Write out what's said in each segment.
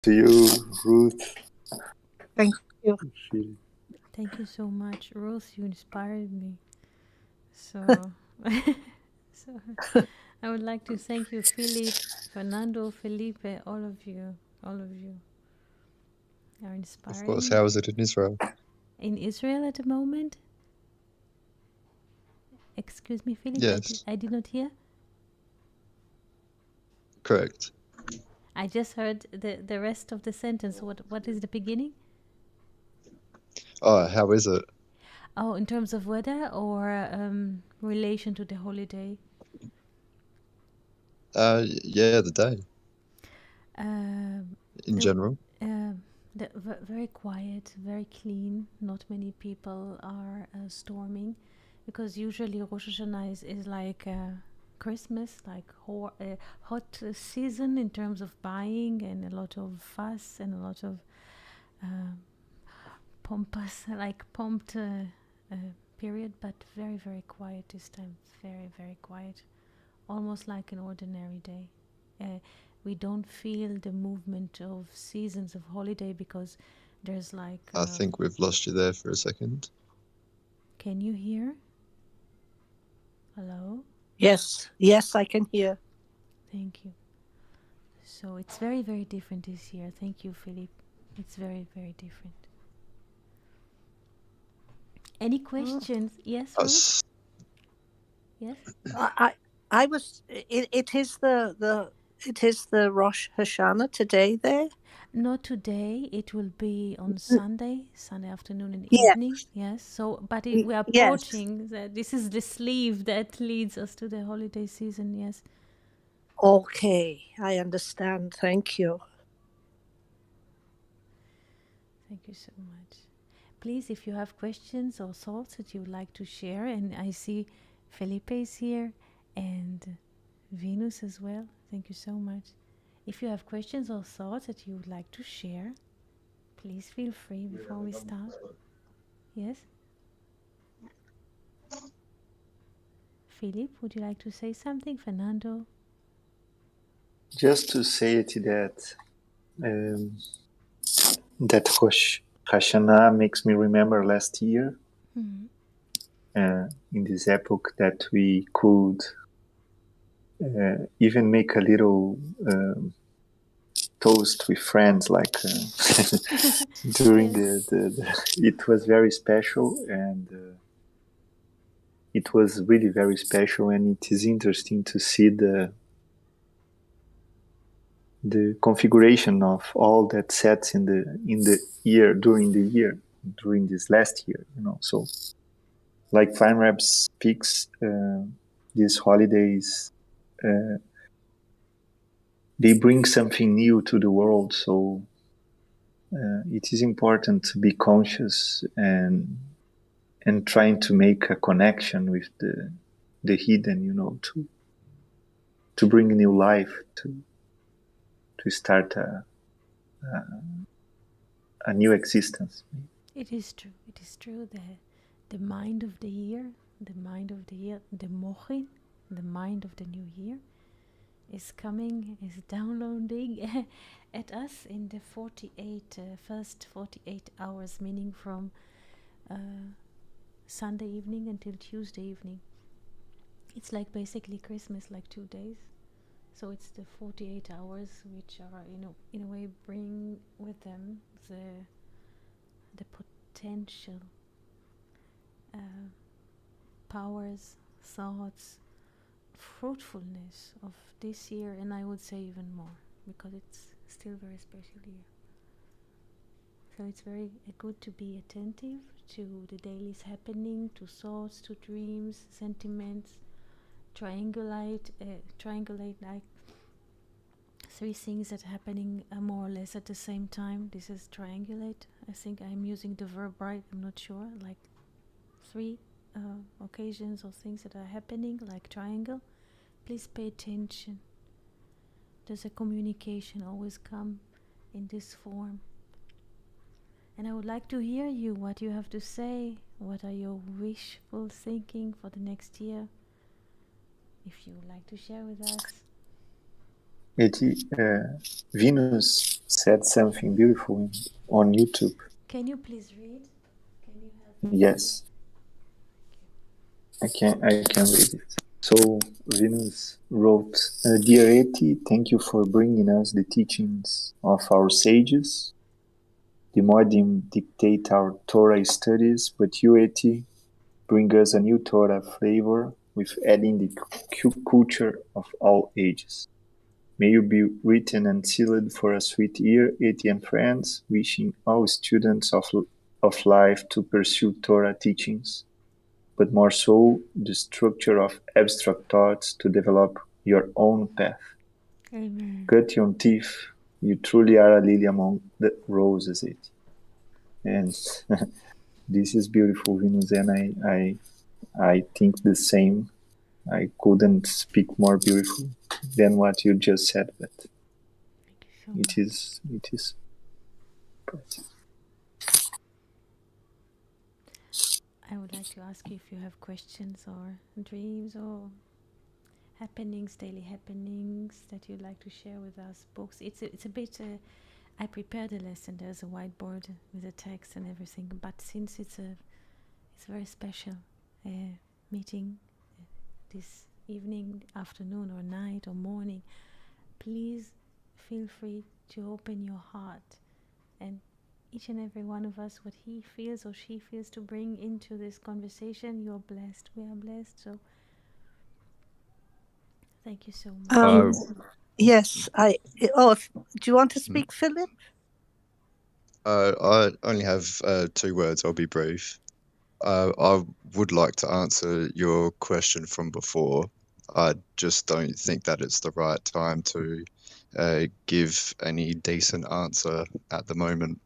to you, Ruth. Thank you. Thank you so much, Ruth. You inspired me. So, so I would like to thank you, Philip, Fernando, Felipe, all of you. All of you are Of course, inspiring. how is it in Israel? In Israel at the moment? Excuse me, Philip, Yes, I did not hear. correct. I just heard the rest of the sentence. What is the beginning? Oh, how is it? Oh, in terms of weather or relation to the holiday? Yeah, the day Um, in the general. very quiet, very clean. Not many people are storming, because usually Rosh Hashanah is like Christmas, like hot season in terms of buying, and a lot of fuss and a lot of uh, pompous, like pumped period, but very, very quiet this time. Very, very quiet. Almost like an ordinary day. We don't feel the movement of seasons of holiday, because there's like. I think we've lost you there for a second. Can you hear? Hello? Yes, yes, I can hear. Thank you. So it's very, very different this year. Thank you, Philippe. It's very, very different. Any questions? Yes, Ruth? Us. Yes? I was. It is the Rosh Hashanah today there. Not today. It will be on Sunday afternoon and Yeah. evening. Yes. So, but we are Yes. approaching. This is the sleeve that leads us to the holiday season. Yes. Okay, I understand. Thank you. Thank you so much. Please, if you have questions or thoughts that you would like to share, and I see Felipe is here and Venus as well. Thank you so much. If you have questions or thoughts that you would like to share, please feel free before we start. Yes? Philip, would you like to say something? Fernando? Just to say it that Rosh Hashanah makes me remember last year, in this epoch, that we could even make a little toast with friends, like during it was very special, and it was really very special, and it is interesting to see the configuration of all that sets in the year, during this last year, so like Fine Rap speaks, these holidays, they bring something new to the world, so it is important to be conscious and trying to make a connection with the hidden, to bring new life, to start a new existence. It is true. It is true. The mind of the year, the mochin, the mind of the new year, is coming, is downloading at us in the first 48 hours, meaning from Sunday evening until Tuesday evening. It's like basically Christmas, like 2 days. So it's the 48 hours which are, in a way, bring with them the potential powers, thoughts, fruitfulness of this year, and I would say even more, because it's still very special year. So it's very good to be attentive to the daily's happening, to thoughts, to dreams, sentiments, triangulate like three things that are happening more or less at the same time. This is triangulate. I think I'm using the verb right, I'm not sure. Like three occasions or things that are happening, like triangle. Please pay attention. Does a communication always come in this form? And I would like to hear you, what you have to say. What are your wishful thinking for the next year? If you would like to share with us. Venus said something beautiful on YouTube. Can you please read? Can you help me? Yes, I can read it. So Venus wrote, Dear Eti, thank you for bringing us the teachings of our sages. The modern dictate our Torah studies, but you, Eti, bring us a new Torah flavor with adding the culture of all ages. May you be written and sealed for a sweet year, Eti and friends, wishing all students of life to pursue Torah teachings, but more so the structure of abstract thoughts to develop your own path. Amen. Cut your teeth, you truly are a lily among the roses, Eti. And this is beautiful, Venus, and I think the same. I couldn't speak more beautiful than what you just said, but Thank you so much. it is precious. I would like to ask you if you have questions or dreams or happenings, daily happenings that you'd like to share with us. Books. It's a bit. I prepared a lesson. There's a whiteboard with a text and everything. But since it's a very special meeting this evening, afternoon, or night, or morning, please feel free to open your heart, and each and every one of us, what he feels or she feels to bring into this conversation. You're blessed. We are blessed. So thank you so much. Yes, do you want to speak, Philip? I only have 2 words. I'll be brief. I would like to answer your question from before. I just don't think that it's the right time to give any decent answer at the moment.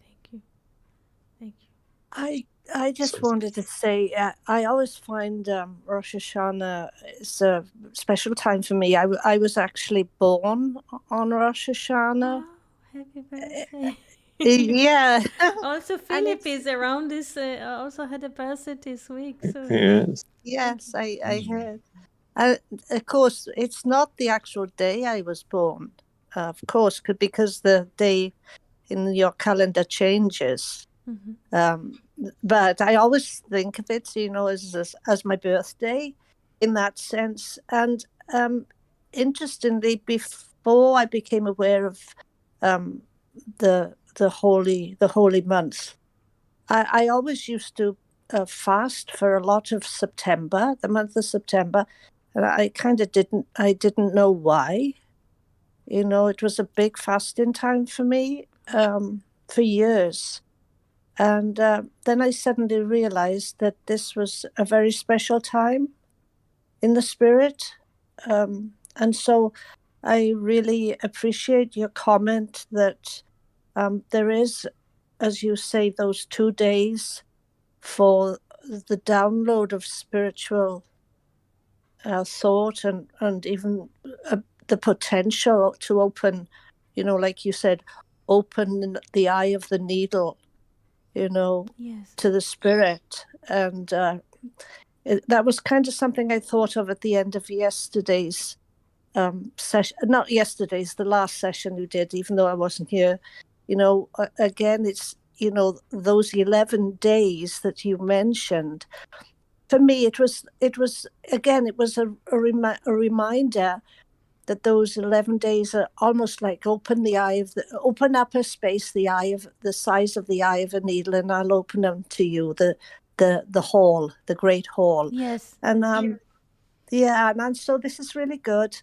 Thank you. Thank you. I just wanted to say I always find Rosh Hashanah is a special time for me. I was actually born on Rosh Hashanah. Oh, happy birthday. Yeah. Also, And Philip is around this, also had a birthday this week. So Yes. yes, I heard. Of course, it's not the actual day I was born, of course, because the day in your calendar changes. But I always think of it, as my birthday in that sense. And interestingly, before I became aware of the holy month, I always used to fast for a lot of September, the month of September, and I kind of didn't know why. It was a big fasting time for me for years. And then I suddenly realized that this was a very special time in the spirit. And so I really appreciate your comment that there is, as you say, those 2 days for the download of spiritual thought and even the potential to open, like you said, open the eye of the needle, yes. to the spirit. And that was kind of something I thought of at the end of yesterday's session. Not yesterday's, the last session you did, even though I wasn't here. Again, it's, those 11 days that you mentioned. For me, it was a reminder that those 11 days are almost like open up a space, the size of the eye of a needle, and I'll open them to you, the hall, the great hall. Yes. And and so this is really good.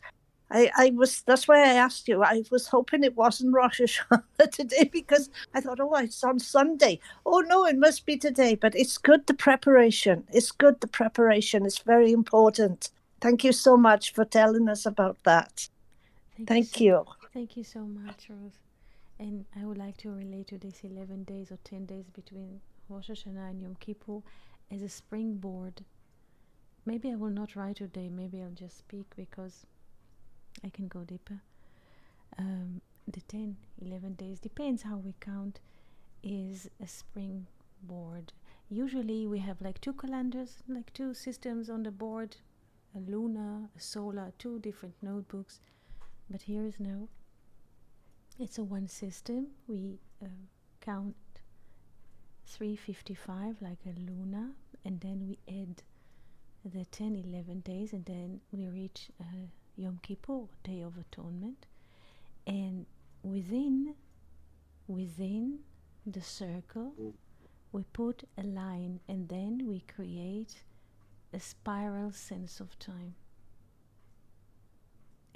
That's why I asked you. I was hoping it wasn't Rosh Hashanah today, because I thought, it's on Sunday. Oh no, it must be today. But it's good, the preparation. It's good, the preparation. It's very important. Thank you so much for telling us about that. Thank you. Thank you so much, Ruth. And I would like to relate to this 11 days or 10 days between Rosh Hashanah and Yom Kippur as a springboard. Maybe I will not write today. Maybe I'll just speak because I can go deeper. The 10, 11 days, depends how we count, is a springboard. Usually we have like 2 calendars, like 2 systems on the board, a lunar, a solar, 2 different notebooks, but here is no. It's a one system. We count 355 like a lunar, and then we add the 10-11 days, and then we reach Yom Kippur, Day of Atonement, and within the circle we put a line, and then we create a spiral sense of time.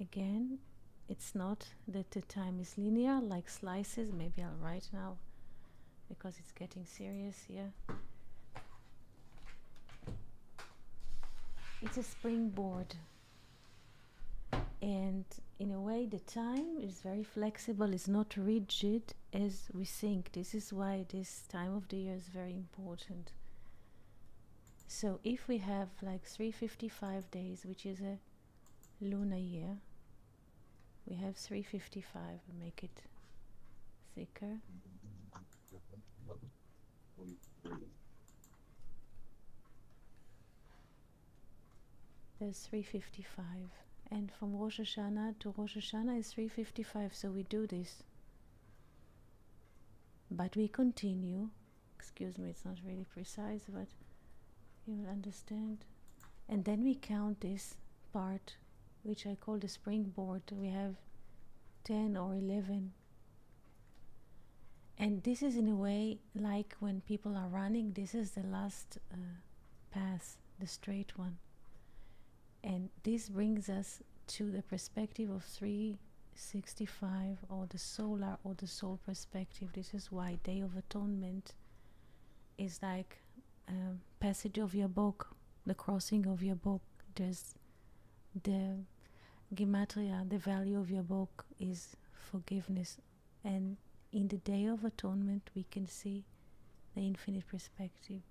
Again, it's not that the time is linear like slices. Maybe I'll write now because it's getting serious here. It's a springboard, and in a way the time is very flexible. It's not rigid as we think. This is why this time of the year is very important. So if we have like 355 days, which is a lunar year, we have 355. Make it thicker. There's 355, and from Rosh Hashanah to Rosh Hashanah is 355, so we do this. But we continue. Excuse me, it's not really precise, but you will understand. And then we count this part, which I call the springboard. We have 10 or 11. And this is in a way like when people are running, this is the last path, the straight one. And this brings us to the perspective of 365, or the solar or the soul perspective. This is why Day of Atonement is like passage of Yabok, the crossing of Yabok. There's the Gematria, the value of Yabok is forgiveness. And in the Day of Atonement we can see the infinite perspective.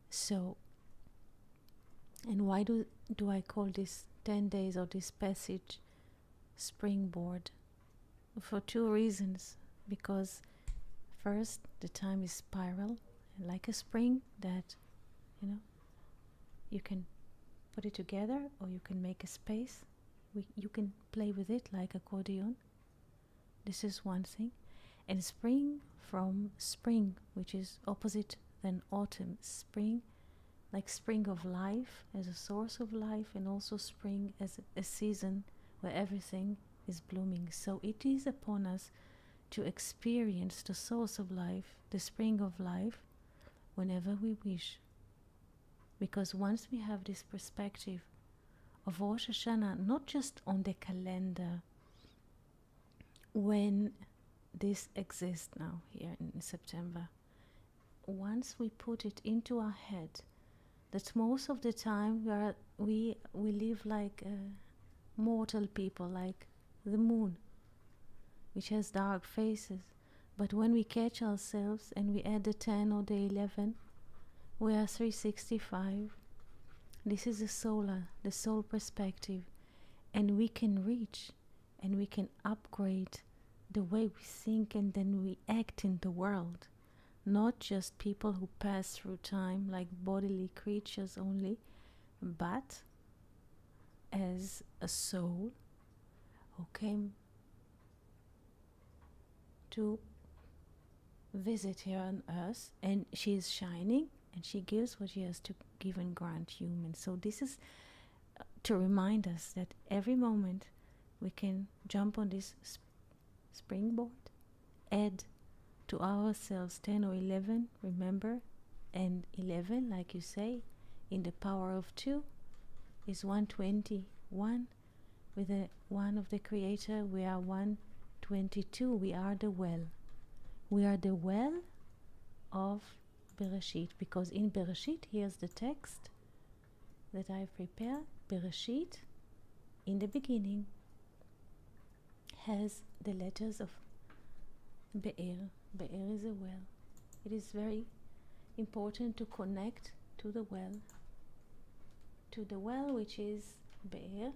So, and why do I call this 10 days or this passage springboard? For 2 reasons. Because first, the time is spiral, like a spring that, you can put it together or you can make a space. You can play with it like accordion. This is one thing. And spring, from spring, which is opposite than autumn. Spring, like spring of life as a source of life, and also spring as a season where everything is blooming. So it is upon us to experience the source of life, the spring of life, whenever we wish. Because once we have this perspective of Rosh Hashanah, not just on the calendar, when this exists now here in September, once we put it into our head, that most of the time we live like mortal people, like the moon, which has dark faces. But when we catch ourselves and we add the 10 or the 11, we are 365. This is the soul perspective, and we can reach and we can upgrade the way we think and then we act in the world. Not just people who pass through time like bodily creatures only, but as a soul who came to visit here on earth, and she is shining and she gives what she has to give and grant humans. So this is to remind us that every moment we can jump on this springboard, add to ourselves 10 or 11, remember, and 11, like you say, in the power of 2 is 121. With the 1 of the Creator, we are 122. We are the well. We are the well of Bereshit, because in Bereshit, here's the text that I've prepared. Bereshit, in the beginning, has the letters of Be'er. Be'er is a well. It is very important to connect to the well, which is Be'er.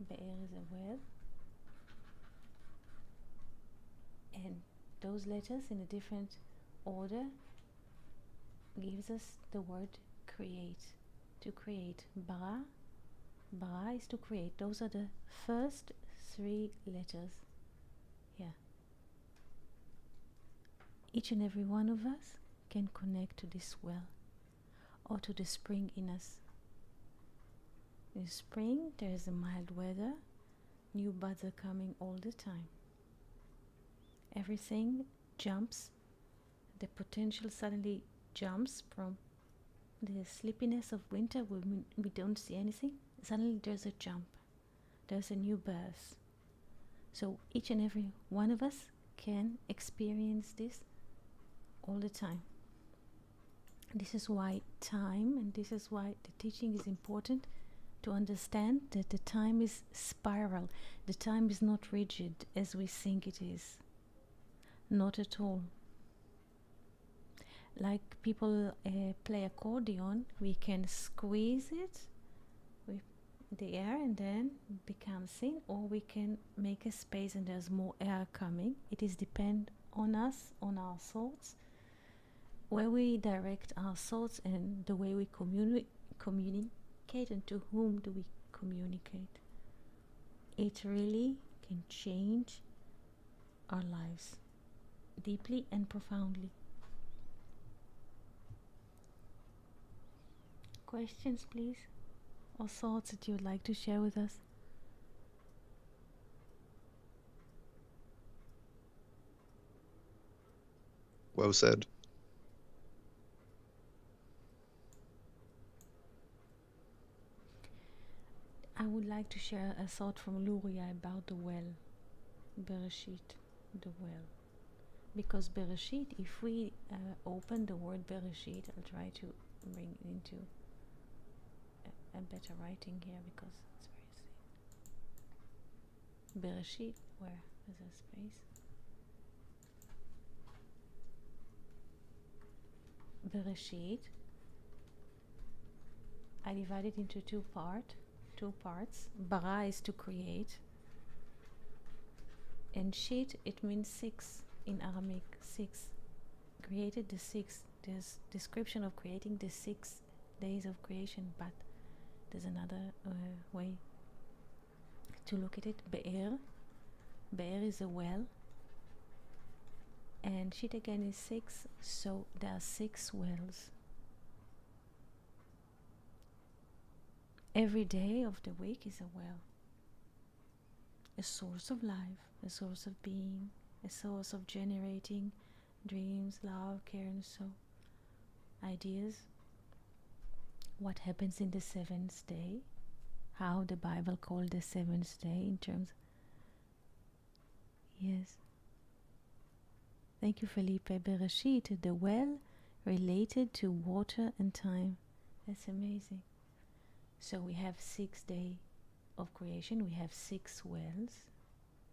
Be'er is a well. And those letters in a different order gives us the word create. to create. Bara is to create. Those are the first 3 letters here. Each and every one of us can connect to this well or to the spring in us. In spring, there is a mild weather. New buds are coming all the time. Everything jumps. The potential suddenly jumps from the sleepiness of winter when we don't see anything. Suddenly there's a jump. There's a new birth. So each and every one of us can experience this all the time. This is why time, and this is why the teaching is important, to understand that the time is spiral. The time is not rigid as we think it is. Not at all. Like people play accordion, we can squeeze it with the air and then become thin, or we can make a space and there's more air coming. It is depend on us, on our thoughts, where we direct our thoughts and the way we communicate and to whom do we communicate. It really can change our lives deeply and profoundly. Questions, please, or thoughts that you would like to share with us? Well said. I would like to share a thought from Luria about the well, Bereshit, the well. Because Bereshit, if we open the word Bereshit, I'll try to bring it into a better writing here because it's very thin. Bereshit, where is a space? Bereshit, I divide it into two parts. Bara is to create, and shit, it means 6 in Aramaic. 6. Created the 6. There's description of creating the 6 days of creation, but there's another way to look at it. Be'er is a well, and shit again is 6, so there are 6 wells. Every day of the week is a well, a source of life, a source of being, a source of generating dreams, love, care, and so ideas. What happens in the 7th day, how the Bible called the 7th day in terms. Yes. Thank you, Felipe. Bereshit, the well related to water and time. That's amazing. So we have 6 days of creation, we have 6 wells,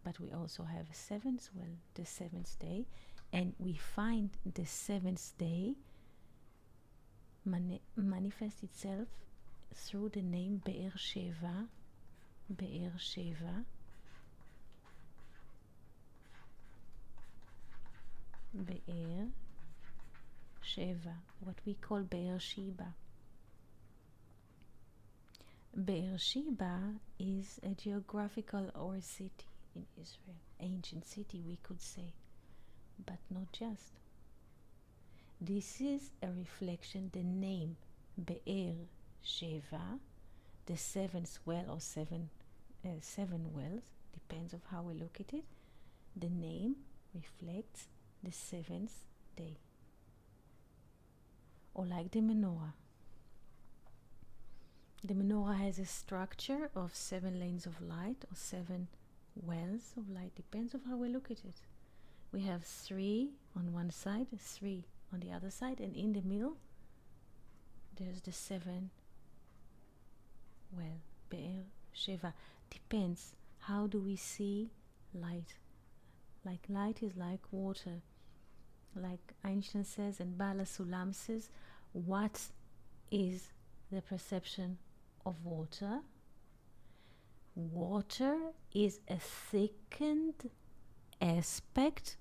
but we also have a 7th well, the 7th day, and we find the 7th day manifest itself through the name Be'er Sheva. Be'er Sheva. Be'er Sheva, what we call Be'er Sheba. Be'er Sheba is a geographical or city in Israel, ancient city we could say, but not just. This is a reflection, the name Be'er Sheva, the 7th well or 7 wells, depends on how we look at it. The name reflects the 7th day. Or like the menorah. The menorah has a structure of 7 lanes of light or 7 wells of light, depends on how we look at it. We have 3 on one side, 3 on the other side, and in the middle there's the 7 well, Be'er Sheva. Depends, how do we see light? Like light is like water. Like Einstein says and Bala Sulam says, what is the perception of water? Water is a thickened aspect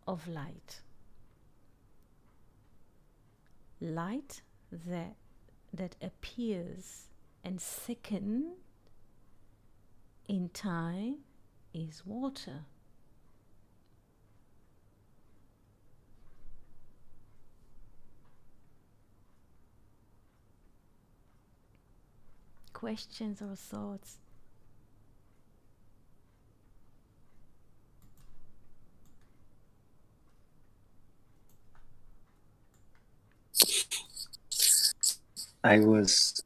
of light. Light, the that appears and second in time is water. Questions or thoughts? I was.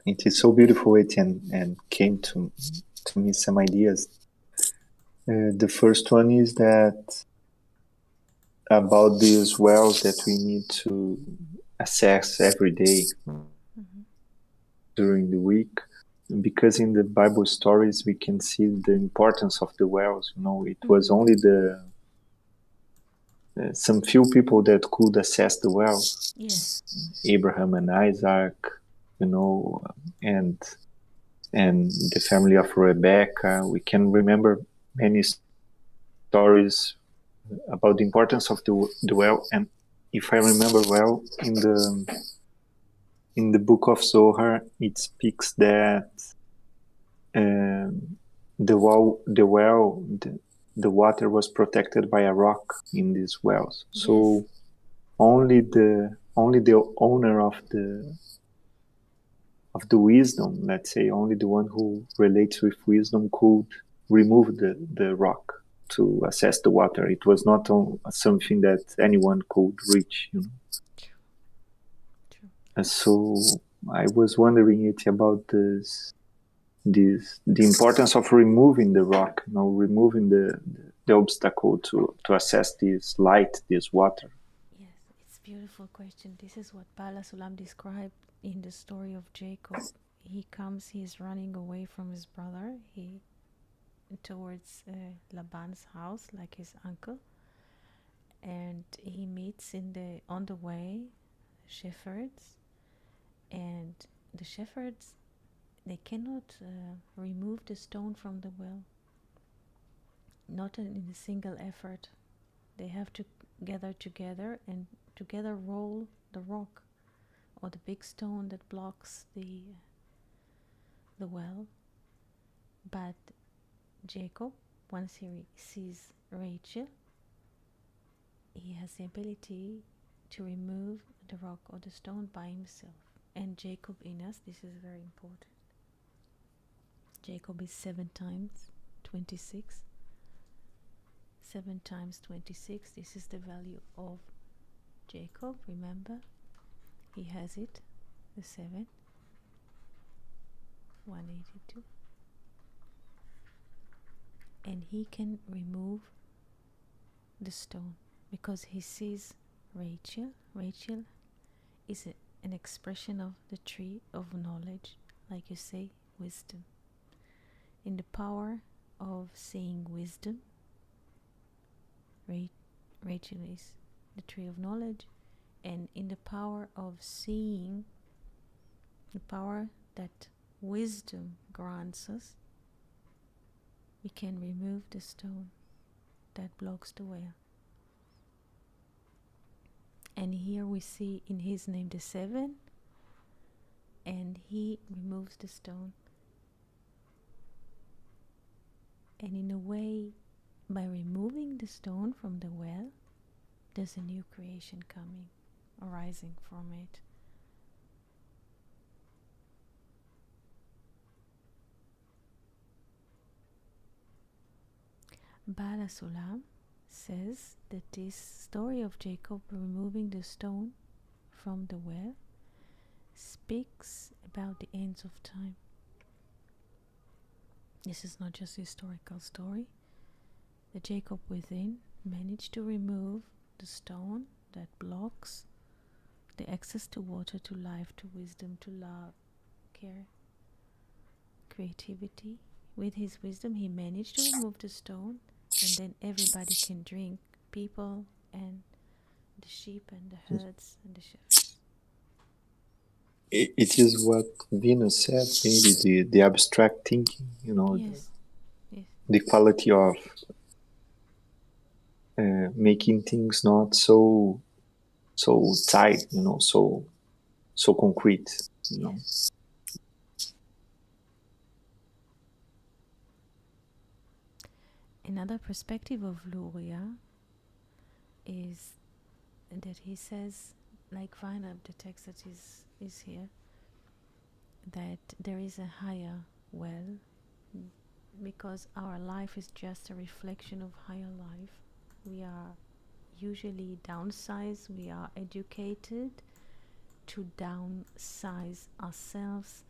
It is so beautiful, Etienne, and came to me some ideas. The first one is that about these wells that we need to assess every day during the week, because in the Bible stories we can see the importance of the wells. It was only some few people that could assess the wells. Yes. Abraham and Isaac, and the family of Rebecca. We can remember many stories about the importance of the well. And if I remember well, in the book of Zohar, it speaks that the water was protected by a rock in these wells. Yes. So only the owner of the wisdom, let's say, only the one who relates with wisdom could remove the rock to assess the water. It was not something that anyone could reach. True. So I was wondering about the importance of removing the rock, removing the obstacle to assess this light, this water. Yes, it's a beautiful question. This is what Bala Sulam described in the story of Jacob. He's running away from his brother, towards Laban's house, like his uncle, and he meets on the way shepherds, and the shepherds, they cannot remove the stone from the well, not in a single effort. They have to gather together and together roll the rock or the big stone that blocks the well. But Jacob, once he sees Rachel, he has the ability to remove the rock or the stone by himself. And Jacob in us, this is very important. Jacob is 7 times 26. 7 times 26, this is the value of Jacob. Remember, he has it, the 7, 182. And he can remove the stone because he sees Rachel. Rachel is an expression of the tree of knowledge, like you say, wisdom. In the power of seeing wisdom, Rachel is the tree of knowledge, and in the power of seeing, the power that wisdom grants us, we can remove the stone that blocks the way. And here we see in his name the 7, and he removes the stone. And in a way, by removing the stone from the well, there's a new creation arising from it. Bala Sulam says that this story of Jacob removing the stone from the well speaks about the ends of time. This is not just a historical story. The Jacob within managed to remove the stone that blocks the access to water, to life, to wisdom, to love, care, creativity. With his wisdom, he managed to remove the stone, and then everybody can drink, people and the sheep and the herds and the shepherds. It is what Venus said, maybe the abstract thinking, Yes. The quality of making things not so so tight, so concrete, Yes. Another perspective of Luria is that he says, like Vainab, the text that is here, that there is a higher well, because our life is just a reflection of higher life. We are usually downsized, we are educated to downsize ourselves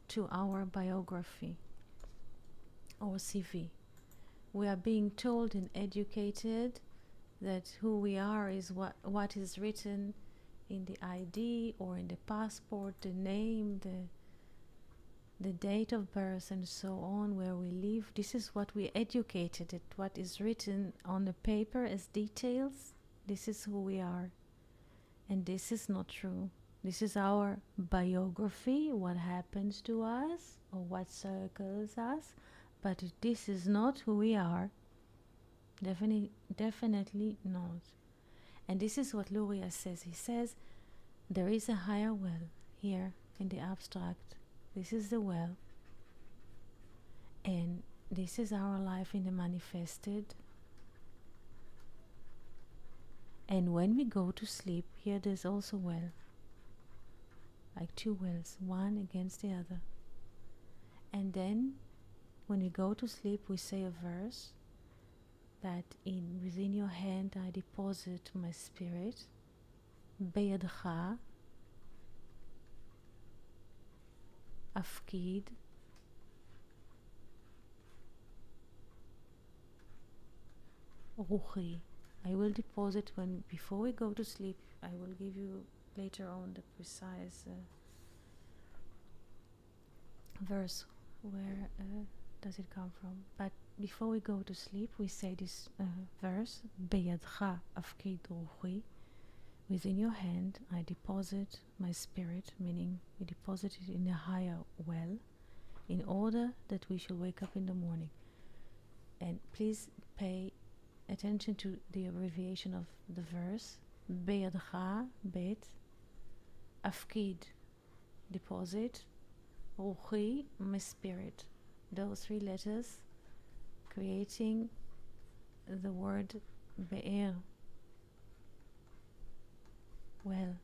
to our biography or CV. We are being told and educated that who we are is what is written in the ID or in the passport, the name, the date of birth, and so on, where we live. This is what we educated at, what is written on the paper as details. This is who we are. And this is not true. This is our biography, what happens to us or what circles us, but this is not who we are. Definitely not. And this is what Luria says. He says there is a higher well here in the abstract. This is the well. And this is our life in the manifested. And when we go to sleep, here there's also well. Like two wells, one against the other. And then when we go to sleep, we say a verse that within your hand I deposit my spirit. Beyadcha afkid ruchi. I will deposit before we go to sleep. I will give you later on the precise verse where does it come from. But before we go to sleep, we say this verse: Beyadcha afkid ruchi. Within your hand, I deposit my spirit, meaning we deposit it in a higher well, in order that we shall wake up in the morning. And please pay attention to the abbreviation of the verse. Beyadcha, bet, afkid, deposit, ruchi, my spirit. Those three letters creating the word be'er, well.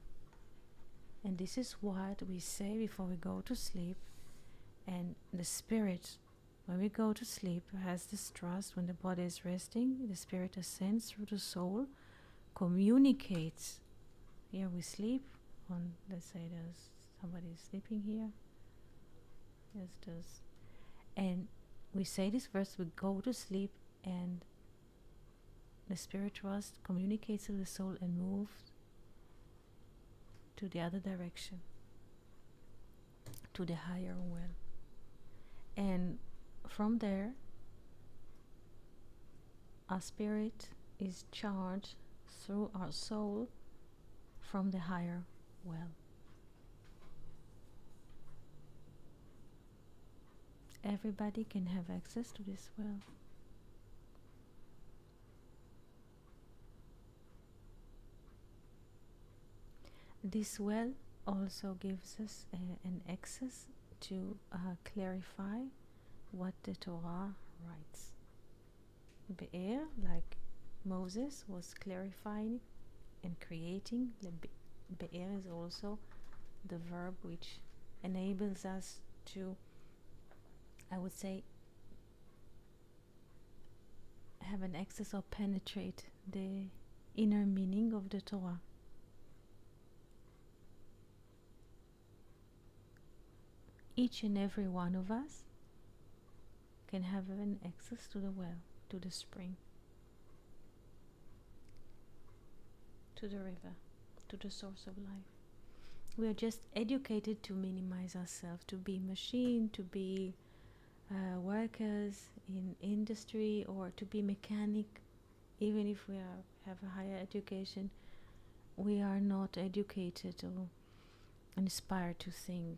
And this is what we say before we go to sleep. And the spirit, when we go to sleep, has this trust. When the body is resting, the spirit ascends through the soul, communicates. Here we sleep on, let's say there's somebody sleeping here. Yes, does. And we say this verse, we go to sleep, and the spirit trust communicates with the soul and moves to the other direction, to the higher well. And from there, our spirit is charged through our soul from the higher well. Everybody can have access to this well. This well also gives us an access to clarify what the Torah writes. Be'er, like Moses was clarifying and creating, Be'er is also the verb which enables us to, I would say, have an access or penetrate the inner meaning of the Torah. Each and every one of us can have an access to the well, to the spring, to the river, to the source of life. We are just educated to minimize ourselves, to be machine, to be workers in industry, or to be mechanic. Even if we have a higher education, we are not educated or inspired to think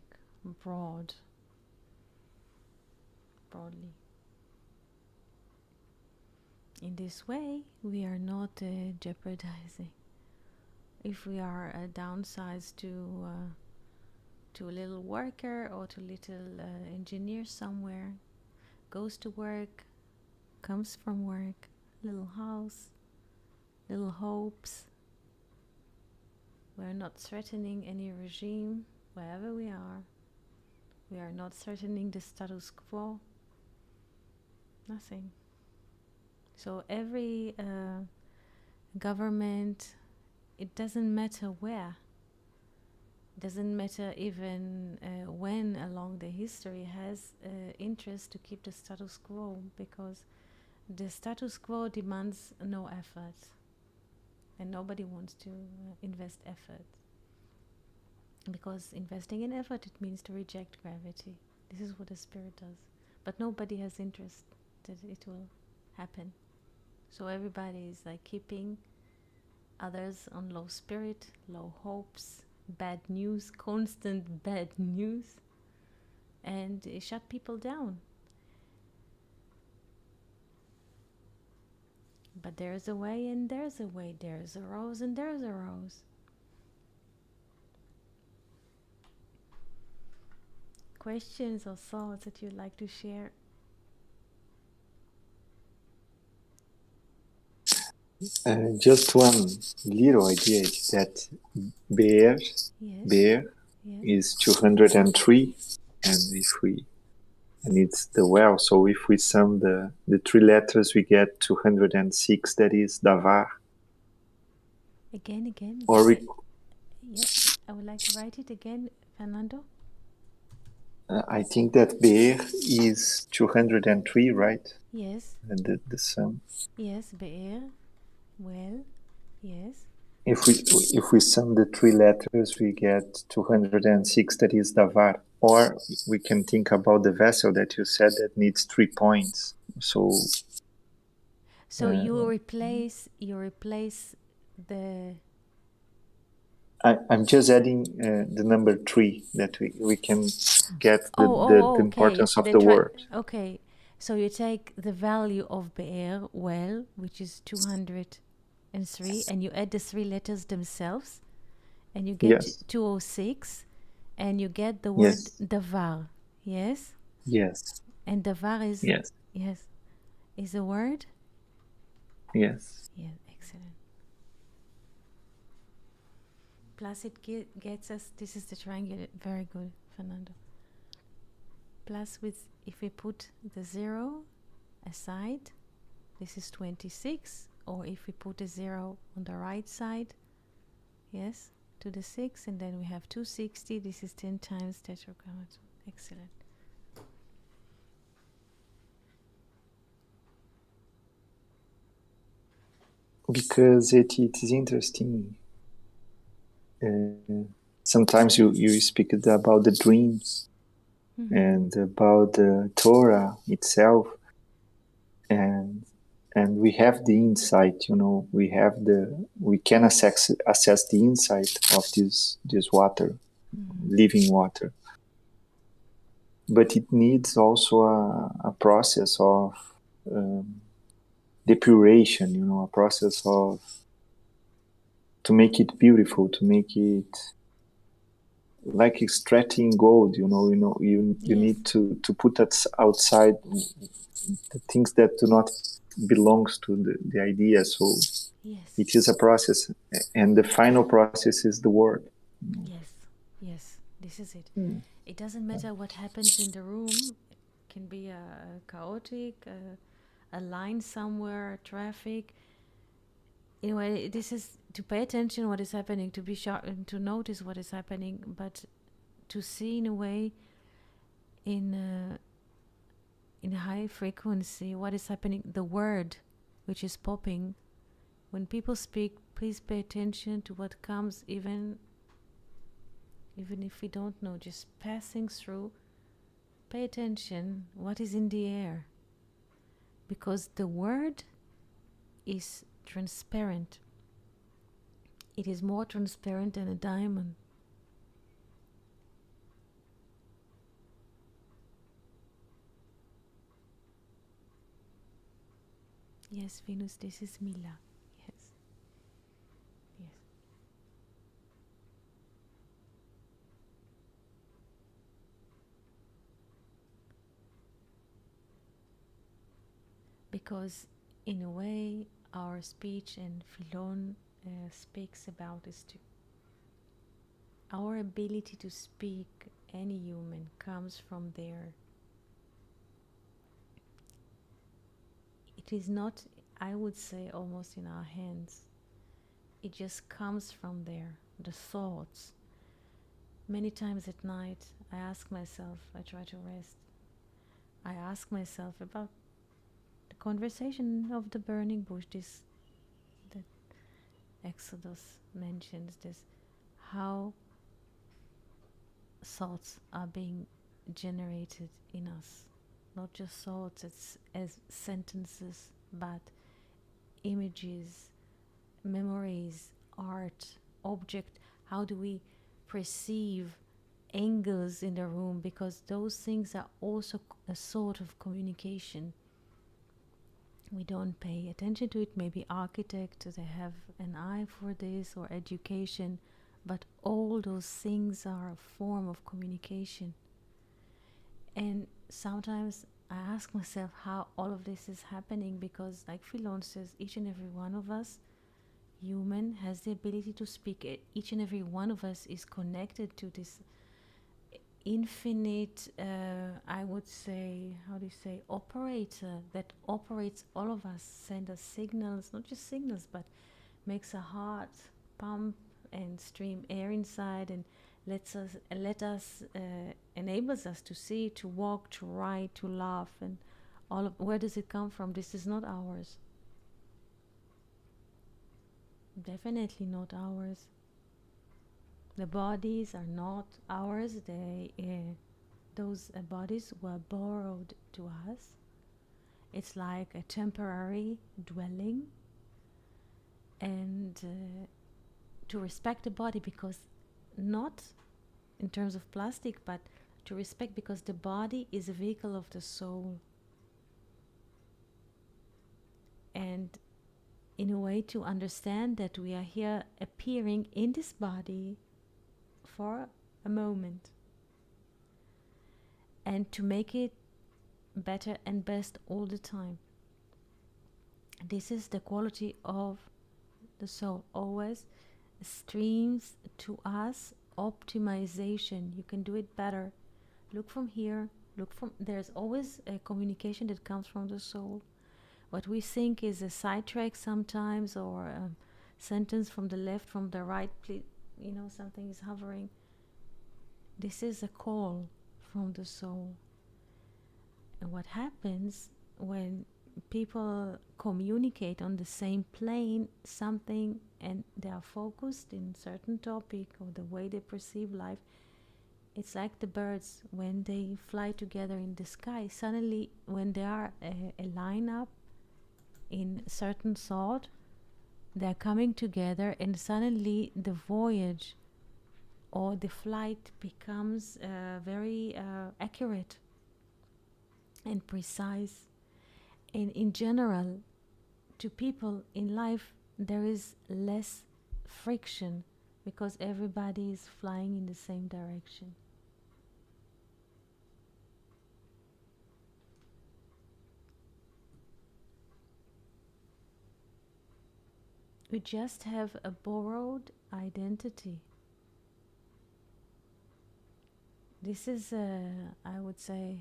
broadly. In this way, we are not jeopardizing if we are downsized to a little worker or to a little engineer somewhere, goes to work, comes from work, little house, little hopes. We're not threatening any regime wherever we are. We are not threatening the status quo. Nothing. So every government, it doesn't matter where. Doesn't matter even when along the history has interest to keep the status quo, because the status quo demands no effort, and nobody wants to invest effort, because investing in effort, it means to reject gravity. This is what the spirit does, but nobody has interest that it will happen. So everybody is like keeping others on low spirit, low hopes, bad news, constant bad news, and shut people down. But there's a way and there's a way. There's a rose and there's a rose. Questions or thoughts that you'd like to share? Just one little idea is that bear Yes. is 203, and it's the well. So if we sum the three letters, we get 206. That is davar. Again. Or Yes, I would like to write it again, Fernando. I think that bear is 203, right? Yes. And the sum. Yes, be'er. Well, yes. If we sum the three letters, we get 206. That is davar. Or we can think about the vessel that you said that needs 3 points. So you replace the. I'm just adding the number 3 that we can get the importance of the word. Okay, so you take the value of be'er, well, which is 203, and you add the 3 letters themselves, and you get 206, and you get the word davar. Yes. Yes. And davar is is a word. Yes. Yeah, excellent. Plus it gets us, this is the triangle, very good, Fernando. Plus if we put the 0 aside, this is 26, or if we put a 0 on the right side, yes, to the 6, and then we have 260, this is 10 times tetragrammaton. Excellent. Because it is interesting. Sometimes you speak about the dreams and about the Torah itself, and we have the insight. We can assess the insight of this water, living water. But it needs also a process of depuration, a process of to make it beautiful, to make it like extracting gold. You need to put outside the things that do not belongs to the idea. So it is a process, and the final process is the word. Yes, this is it. It doesn't matter what happens in the room. It can be a chaotic, a line somewhere, traffic. Anyway, this is to pay attention what is happening, to be sharp and to notice what is happening, but to see in a way, in a high frequency, what is happening, the word which is popping. When people speak, please pay attention to what comes, even if we don't know, just passing through. Pay attention what is in the air, because the word is transparent. It is more transparent than a diamond. Yes, Venus, this is Mila. Yes. because in a way our speech, and Filon speaks about this too, our ability to speak, any human, comes from there. It is not, I would say, almost in our hands. It just comes from there, the thoughts. Many times at night I ask myself, I try to rest, I ask myself about the conversation of the burning bush, this that Exodus mentions, this, how thoughts are being generated in us. Not just thoughts as sentences, but images, memories, art, object. How do we perceive angles in the room? Because those things are also a sort of communication. We don't pay attention to it. Maybe architects, they have an eye for this, or education, but all those things are a form of communication. And sometimes I ask myself how all of this is happening, because like Filon says, each and every one of us, human, has the ability to speak. Each and every one of us is connected to this infinite, I would say, how do you say, operator that operates all of us, send us signals, not just signals, but makes a heart pump and stream air inside, and enables us to see, to walk, to write, to laugh, and all of. Where does it come from? This is not ours. Definitely not ours. The bodies are not ours. Those bodies were borrowed to us. It's like a temporary dwelling, and to respect the body, because not in terms of plastic, but to respect because the body is a vehicle of the soul. And in a way to understand that we are here appearing in this body for a moment, and to make it better and best all the time. This is the quality of the soul, always streams to us optimization. You can do it better. Look from here, there's always a communication that comes from the soul. What we think is a sidetrack sometimes, or a sentence from the left, from the right, something is hovering. This is a call from the soul. And what happens when people communicate on the same plane, something, and they are focused in certain topic or the way they perceive life, it's like the birds when they fly together in the sky. Suddenly, when they are a lineup in certain thought, they're coming together, and suddenly the voyage or the flight becomes very accurate and precise. And in general, to people in life, there is less friction because everybody is flying in the same direction. We just have a borrowed identity. This is I would say,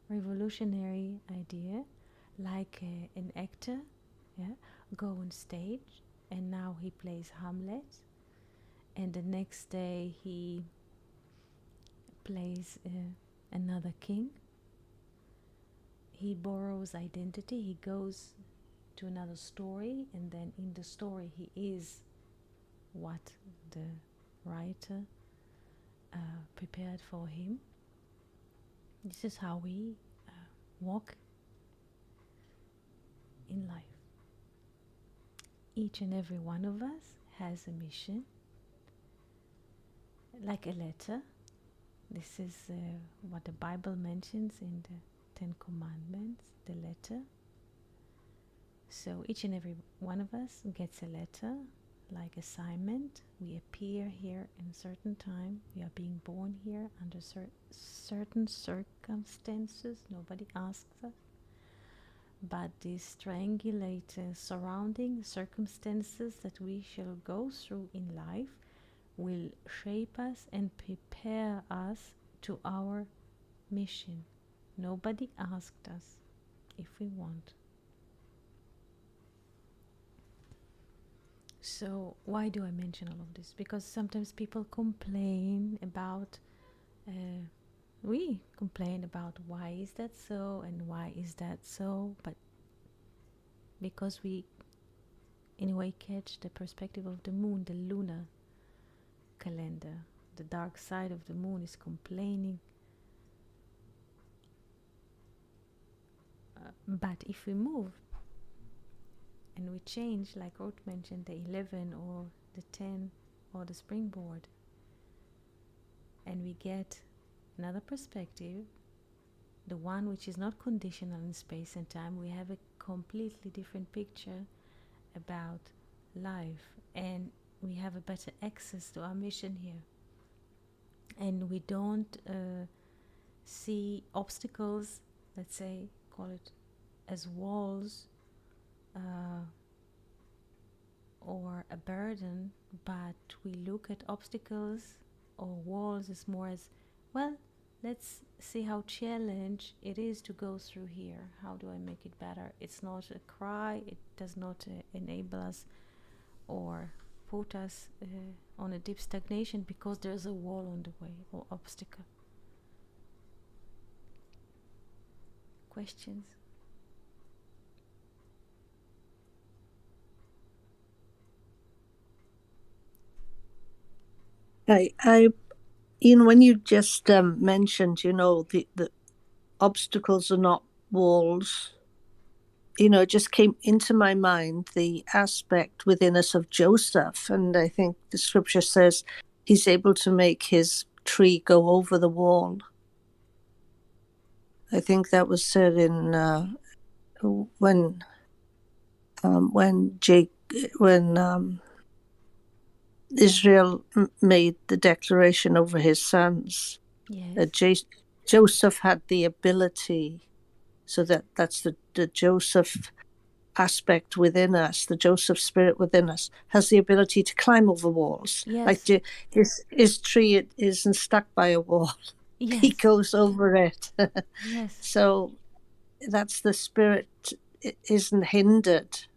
revolutionary idea, like an actor, go on stage, and now he plays Hamlet, and the next day he plays another king. He borrows identity, he goes to another story, and then in the story he is what the writer prepared for him. This is how we walk in life. Each and every one of us has a mission, like a letter. This is what the Bible mentions in the Ten Commandments, the letter. So each and every one of us gets a letter, like assignment. We appear here in a certain time. We are being born here under certain circumstances. Nobody asks us. but these triangulate surrounding circumstances that we shall go through in life will shape us and prepare us to our mission. Nobody asked us if we want. So why do I mention all of this? Because sometimes people complain about we complain about why is that so and why is that so, but because we in a way catch the perspective of the moon, the lunar calendar, the dark side of the moon is complaining. But if we move and we change, like Ruth mentioned, the 11 or the 10 or the springboard, and we get another perspective, the one which is not conditional in space and time, we have a completely different picture about life, and we have a better access to our mission here. And we don't see obstacles, let's say, call it as walls or a burden, but we look at obstacles or walls as more as, well, let's see how challenge it is to go through here. How do I make it better? It's not a cry, it does not enable us or put us on a deep stagnation because there's a wall on the way or obstacle. Questions? I when you just mentioned, the obstacles are not walls, it just came into my mind the aspect within us of Joseph. And I think the scripture says he's able to make his tree go over the wall. I think that was said in when Israel made the declaration over his sons. Yes. Joseph had the ability, so that's the Joseph aspect within us, the Joseph spirit within us, has the ability to climb over walls. Yes. Like his tree isn't stuck by a wall. Yes. He goes over it. Yes. So that's the spirit, it isn't hindered.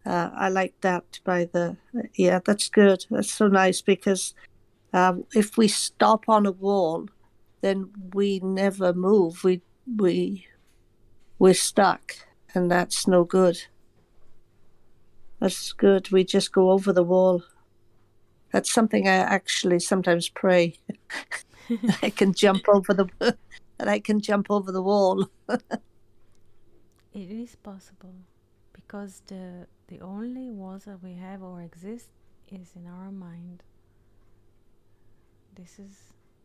I like that that's good. That's so nice, because if we stop on a wall, then we never move. We're stuck, and that's no good. That's good. We just go over the wall. That's something I actually sometimes pray. I can jump over the wall. It is possible, because the only walls that we have or exist is in our mind.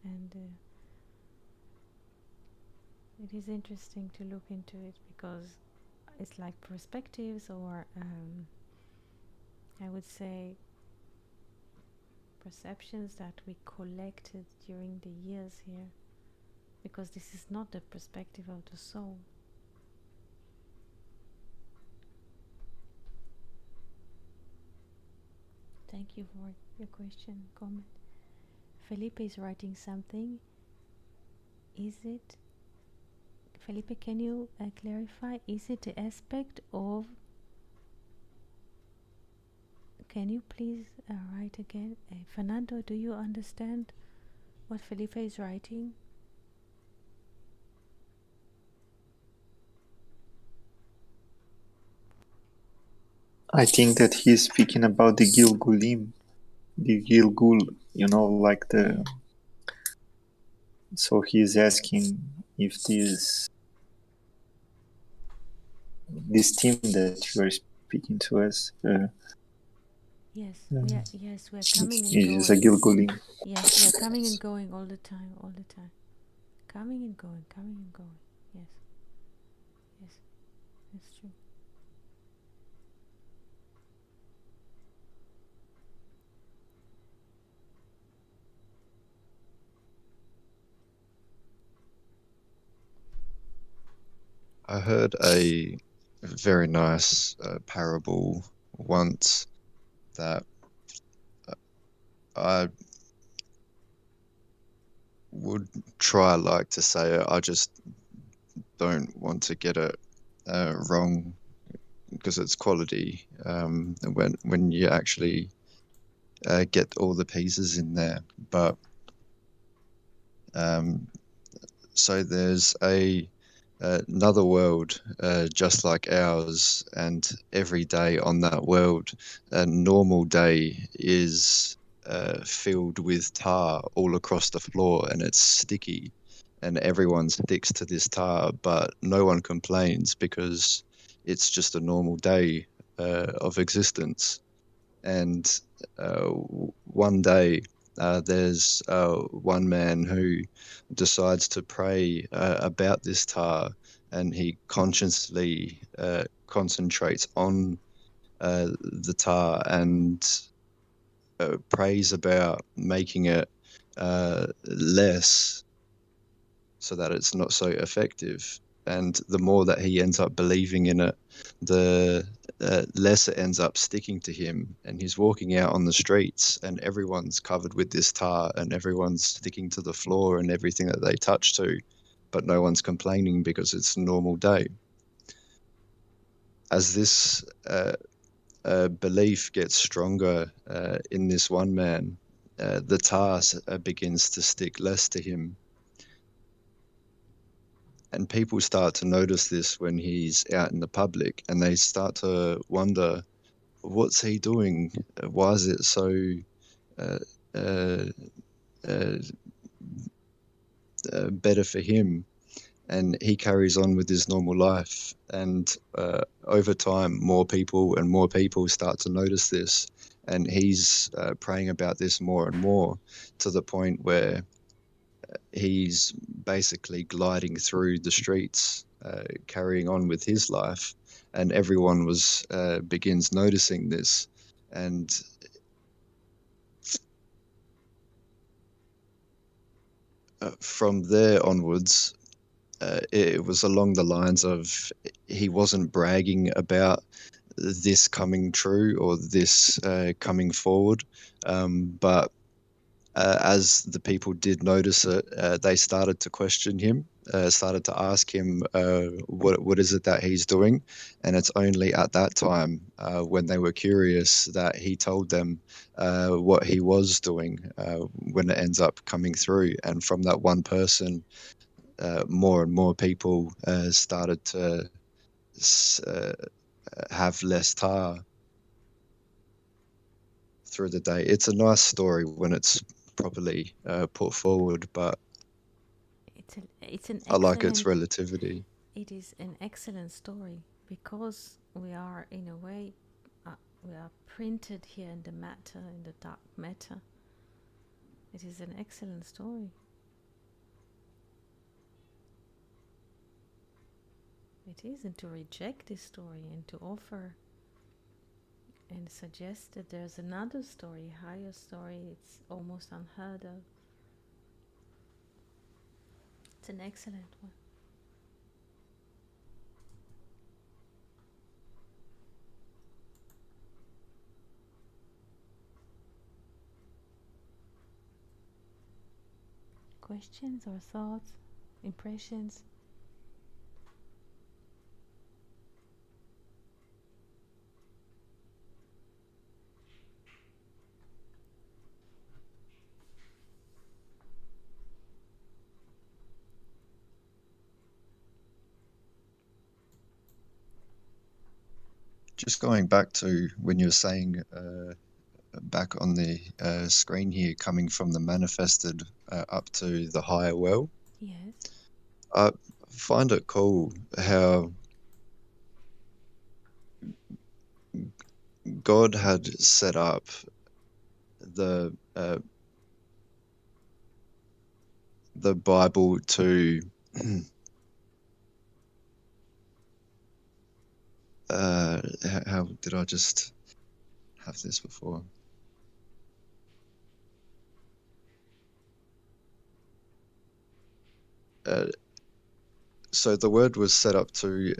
And it is interesting to look into it, because it's like perspectives, or I would say perceptions that we collected during the years here, because this is not the perspective of the soul. Thank you for your question, comment. Felipe is writing something. Is it, Felipe, can you clarify? Is it the aspect of, can you please write again? Fernando, do you understand what Felipe is writing? I think that he's speaking about the Gilgulim, the Gilgul, like the. So he's asking if this team that you are speaking to us. Yes, we are coming and is going. a Gilgulim. Yes, we are coming and going all the time, coming and going, coming and going. Yes, that's true. I heard a very nice parable once that I would try like to say it. I just don't want to get it wrong because it's quality. When you actually get all the pieces in there, but so there's another world just like ours, and every day on that world, a normal day is filled with tar all across the floor, and it's sticky, and everyone sticks to this tar, but no one complains because it's just a normal day of existence. And one day there's one man who decides to pray about this tar, and he consciously concentrates on the tar and prays about making it less so that it's not so effective. And the more that he ends up believing in it, the less it ends up sticking to him. And he's walking out on the streets, and everyone's covered with this tar, and everyone's sticking to the floor and everything that they touch to, but no one's complaining because it's a normal day. As this belief gets stronger in this one man, the tar begins to stick less to him. And people start to notice this when he's out in the public, and they start to wonder, what's he doing? Why is it so uh, uh, uh, better for him? And he carries on with his normal life. And over time, more people and more people start to notice this. And he's praying about this more and more, to the point where he's basically gliding through the streets, carrying on with his life, and everyone begins noticing this. And from there onwards, it was along the lines of, he wasn't bragging about this coming true or this coming forward, but as the people did notice it, they started to question him, started to ask him what is it that he's doing. And it's only at that time, when they were curious, that he told them what he was doing, when it ends up coming through. And from that one person, more and more people started to uh, have less tar through the day. It's a nice story when it's properly put forward, but it's an I like its excellent, relativity. it is an excellent story, because we are, in a way, we are printed here in the matter, in the dark matter. It is an excellent story. It is, and to reject this story and to offer and suggest that there's another story, higher story, it's almost unheard of. It's an excellent one. Questions or thoughts, impressions? Just going back to when you were saying back on the screen here, coming from the manifested up to the higher well. Yes. I find it cool how God had set up the Bible to how did I just have this before? So the word was set up to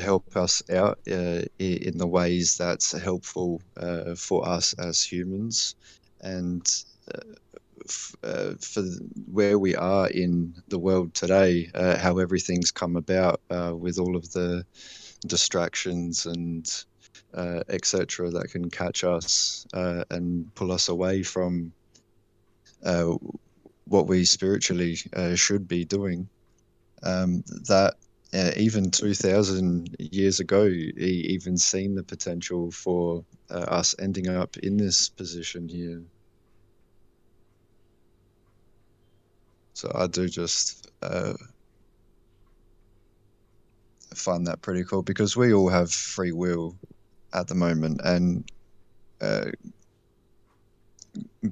help us out in the ways that's helpful for us as humans, and for where we are in the world today, how everything's come about with all of the distractions and etc. that can catch us and pull us away from what we spiritually should be doing. That even 2000 years ago, he even seen the potential for us ending up in this position here. So I do just find that pretty cool, because we all have free will at the moment, and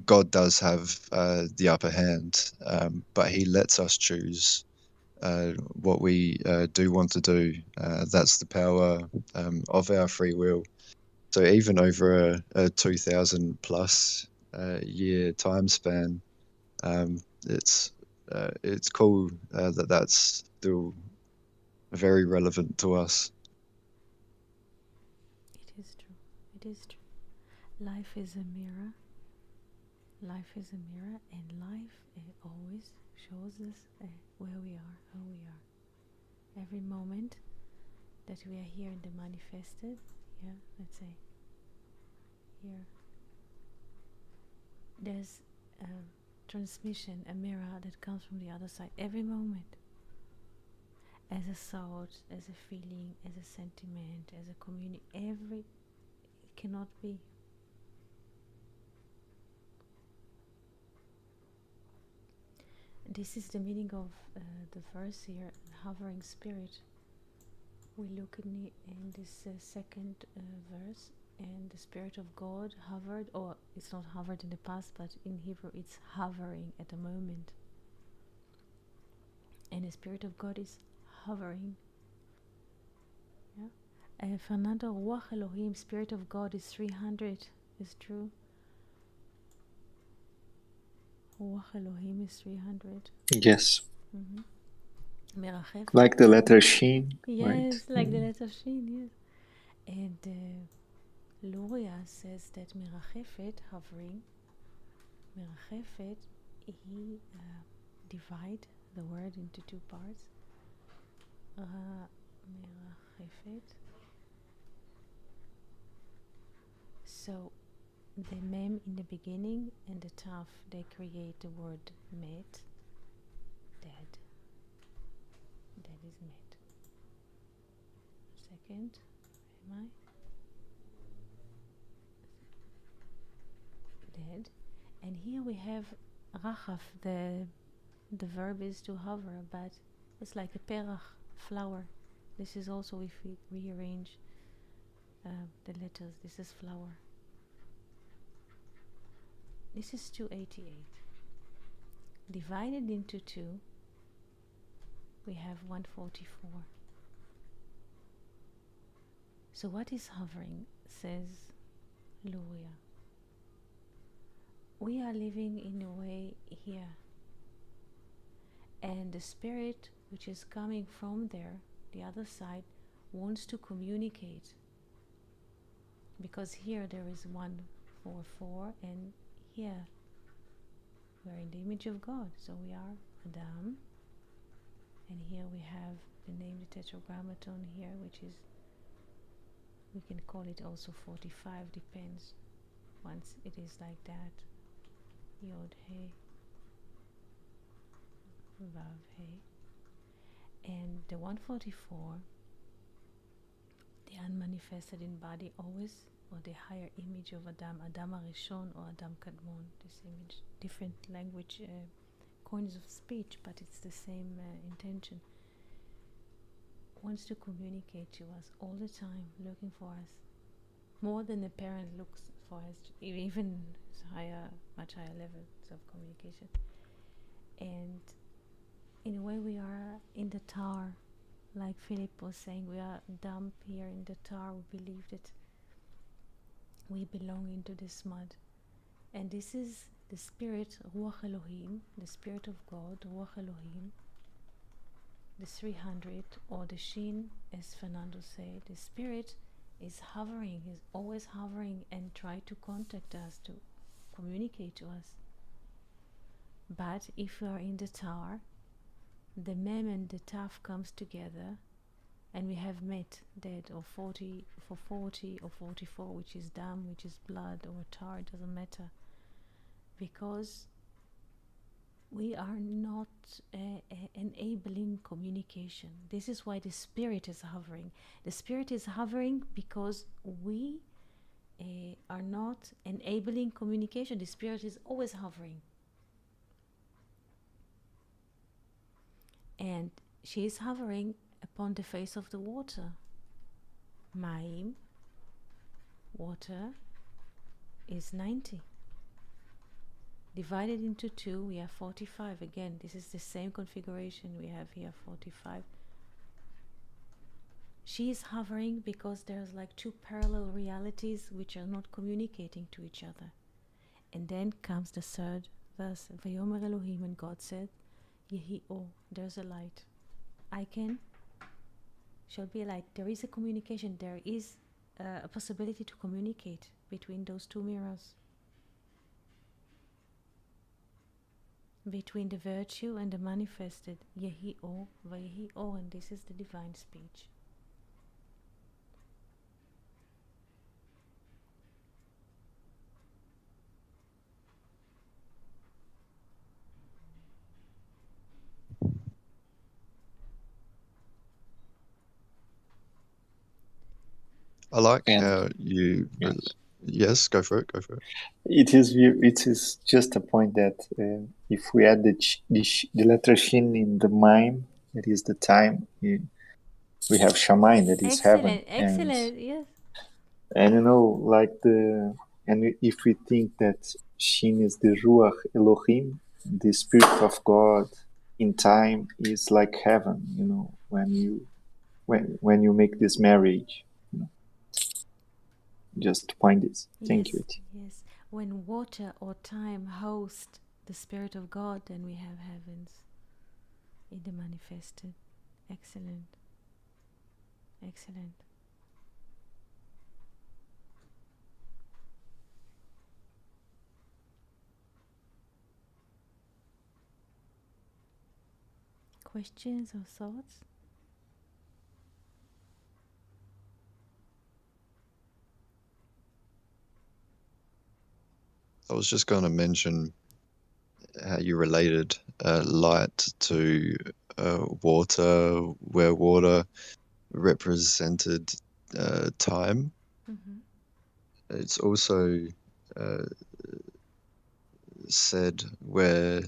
God does have the upper hand, but he lets us choose what we do want to do. That's the power of our free will. So even over a 2000 plus year time span, it's cool that that's still very relevant to us. It is true. It is true. Life is a mirror. Life is a mirror, and life always shows us where we are, how we are. Every moment that we are here in the manifested, yeah, let's say, here, there's a transmission, a mirror that comes from the other side. Every moment, as a thought, as a feeling, as a sentiment, as a community, it cannot be. This is the meaning of the verse here, hovering spirit. We look in this second verse, and the Spirit of God hovered, or it's not hovered in the past, but in Hebrew it's hovering at the moment. And the Spirit of God is hovering. Yeah. Fernando, Ruach Elohim, Spirit of God is 300, is true. Ruach Elohim is 300. Yes. Mm-hmm. Like the letter Shin. Yes, right? like the letter Shin, yes. And Luria says that Merachefet, hovering, Merachefet, he divide the word into two parts. Merachefet. So the mem in the beginning and the taf, they create the word met, dead. That is met. Second, am I? Dead. And here we have rachaf, the verb is to hover, but it's like a perach, flower. This is also, if we rearrange the letters, this is flower. This is 288. Divided into 2, we have 144. So what is hovering, says Luria. We are living in a way here, and the spirit which is coming from there, the other side, wants to communicate, because here there is 144, and here we are in the image of God, so we are Adam, and here we have the name, the tetragrammaton here, which is, we can call it also 45, depends, once it is like that, Yod He, Vav He, and the 144, the unmanifested in body, always, or the higher image of Adam Arishon or Adam Kadmon, this image, different language, coins of speech, but it's the same intention, wants to communicate to us all the time, looking for us, more than a parent looks for us, even much higher levels of communication. And in a way we are in the tar, like Philip was saying, we are dump here in the tar. We believe that we belong into this mud, and this is the spirit, Ruach Elohim, the spirit of God, Ruach Elohim, the 300 or the Shin, as Fernando said, the spirit is hovering, is always hovering and try to contact us, to communicate to us. But if we are in the tower, the mem and the taf comes together, and we have met dead or 40 or 44, which is dam, which is blood, or tar, it doesn't matter, because we are not enabling communication. This is why the spirit is hovering. The spirit is hovering because we are not enabling communication. The spirit is always hovering. And she is hovering upon the face of the water. Ma'im, water, is 90. Divided into 2, we have 45. Again, this is the same configuration we have here, 45. She is hovering because there's like 2 parallel realities which are not communicating to each other. And then comes the 3rd verse, Vayomer Elohim, and God said, Yehi O, there's a light. Shall be a light. There is a communication, there is a possibility to communicate between those 2 mirrors. Between the virtue and the manifested, Yehi O, Vayehi O, and this is the divine speech. I like how you... Yes, go for it. It is just a point that if we add the letter Shin in the mime, that is the time, we have Shamayim, that is heaven. Excellent, yes. And if we think that Shin is the Ruach Elohim, the Spirit of God in time is like heaven, when you make this marriage. Just to point this. Thank you. Yes. When water or time host the Spirit of God, then we have heavens in the manifested. Excellent. Questions or thoughts? I was just going to mention how you related light to water, where water represented time. Mm-hmm. It's also said where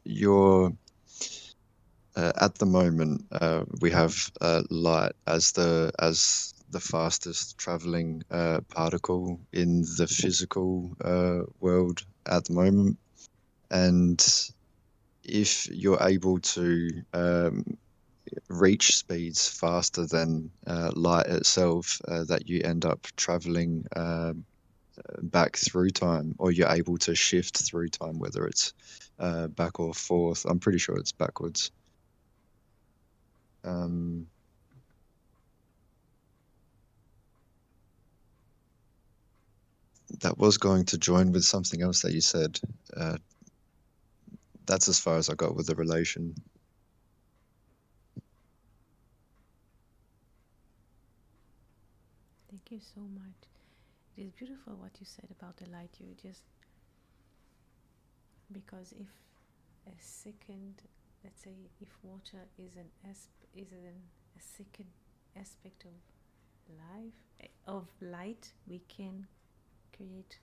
you're at the moment we have light as the fastest traveling particle in the physical world at the moment, and if you're able to reach speeds faster than light itself, that you end up traveling back through time, or you're able to shift through time, whether it's back or forth. I'm pretty sure it's backwards. That was going to join with something else that you said. That's as far as I got with the relation. Thank you so much. It is beautiful what you said about the light. Because if a second, let's say, if water is a second aspect of light, we can create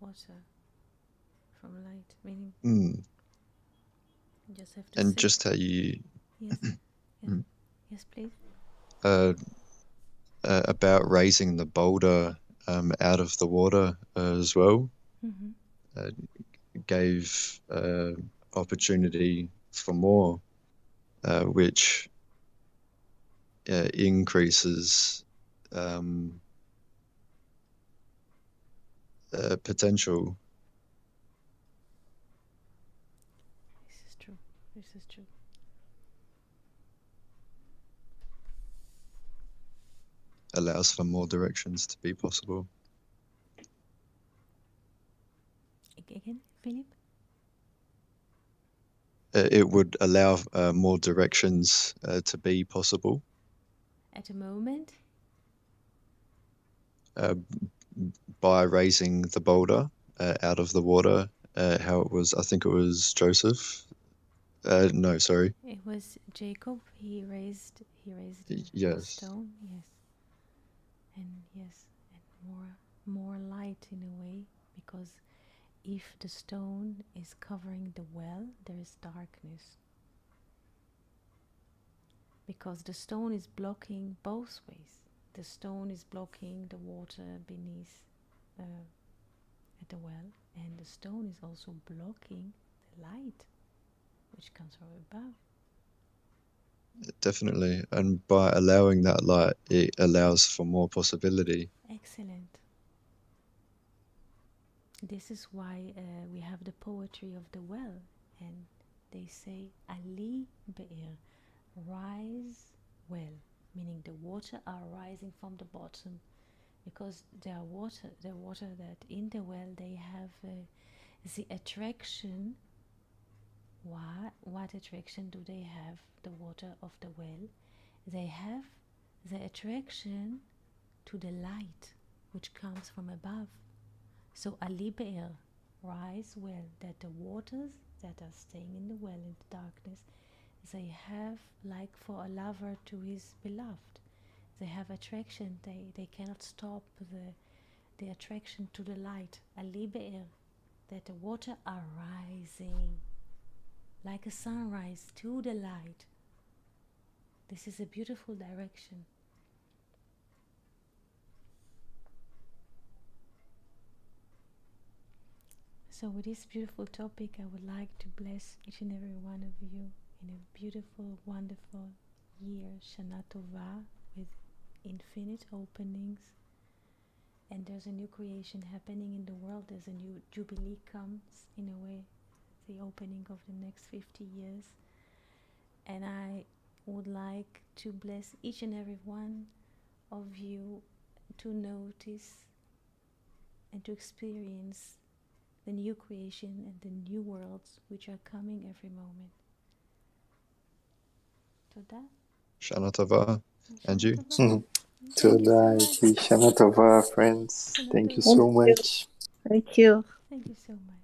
water from light, meaning you just have to and just how you yes please about raising the boulder out of the water as well. Gave opportunity for more, which increases potential. This is true. allows for more directions to be possible. Again, Philip? It would allow more directions to be possible. At the moment? By raising the boulder out of the water, how it was, I think it was Joseph. No, sorry. It was Jacob. He raised Yes. the stone. Yes, and more light in a way, because if the stone is covering the well, there is darkness. Because the stone is blocking both ways. The stone is blocking the water beneath at the well, and the stone is also blocking the light which comes from above. Definitely. And by allowing that light, it allows for more possibility. Excellent. This is why we have the poetry of the well, and they say Ali Be'er, rise well, meaning the water are rising from the bottom, because the water that in the well, they have the attraction. What attraction do they have? The water of the well, they have the attraction to the light which comes from above. So Ali Be'er, rise well, that the waters that are staying in the well in the darkness, they have, like for a lover to his beloved, they have attraction. They cannot stop the attraction to the light. Ali Be'er, that the water are rising like a sunrise to the light. This is a beautiful direction. So with this beautiful topic, I would like to bless each and every one of you in a beautiful, wonderful year, Shana Tova, with infinite openings. And there's a new creation happening in the world. There's a new jubilee comes, in a way, the opening of the next 50 years. And I would like to bless each and every one of you to notice and to experience the new creation and the new worlds which are coming every moment. Toda. Shana Tova. And you? Toda, Shana Tova, friends. Thank you so much. Thank you. Thank you so much.